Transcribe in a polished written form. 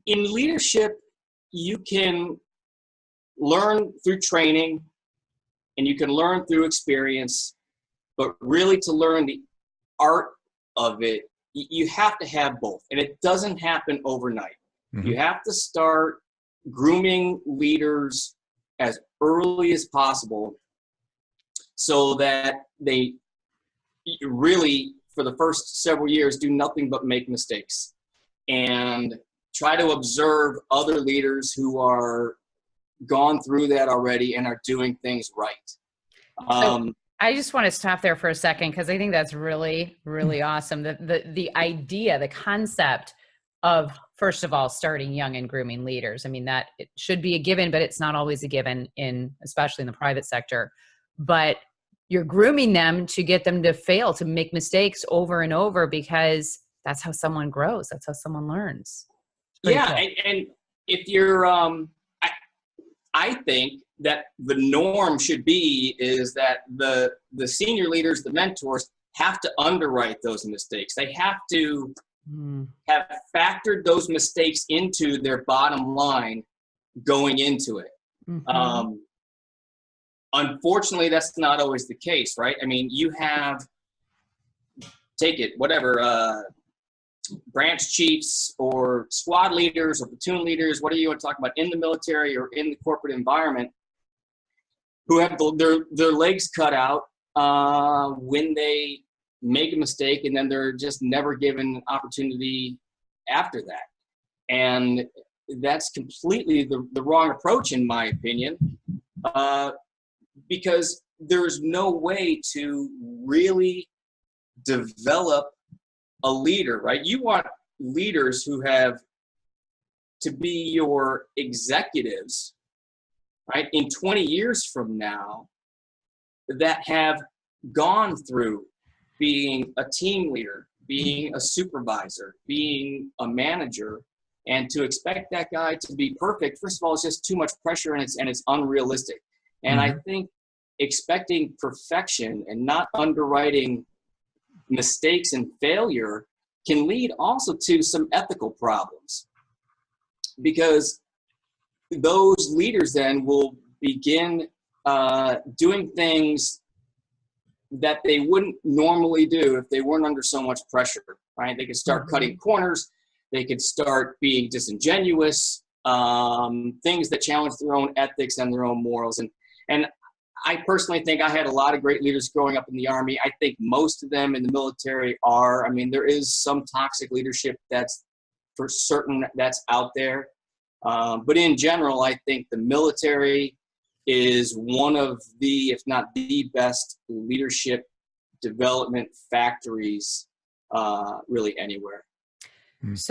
in leadership, you can learn through training and you can learn through experience, but really to learn the art of it, you have to have both. And it doesn't happen overnight. Mm-hmm. You have to start grooming leaders as early as possible so that they really, for the first several years, do nothing but make mistakes and try to observe other leaders who are gone through that already and are doing things right. So I just want to stop there for a second because I think that's really, really awesome. The idea, the concept of, first of all, starting young and grooming leaders. I mean, that it should be a given, but it's not always a given especially in the private sector. But you're grooming them to get them to fail, to make mistakes over and over, because that's how someone grows. That's how someone learns. Pretty cool. And if you're, I think that the norm should be is that the senior leaders, the mentors, have to underwrite those mistakes. They have to have factored those mistakes into their bottom line going into it. Mm-hmm. Unfortunately, that's not always the case, right? I mean, you have, branch chiefs or squad leaders or platoon leaders, whatever you want to talk about, in the military or in the corporate environment, who have their legs cut out when they make a mistake, and then they're just never given an opportunity after that. And that's completely the wrong approach, in my opinion, because there's no way to really develop a leader, right? You want leaders who have to be your executives, right, in 20 years from now, that have gone through being a team leader, being a supervisor, being a manager, and to expect that guy to be perfect, first of all, it's just too much pressure and it's unrealistic. And I think expecting perfection and not underwriting mistakes and failure can lead also to some ethical problems, because those leaders then will begin doing things that they wouldn't normally do if they weren't under so much pressure, right? They could start cutting corners. They could start being disingenuous, things that challenge their own ethics and their own morals. And I personally think I had a lot of great leaders growing up in the Army. I think most of them in the military are. I mean, there is some toxic leadership that's for certain that's out there. But in general, I think the military is one of the, if not the best leadership development factories really anywhere. So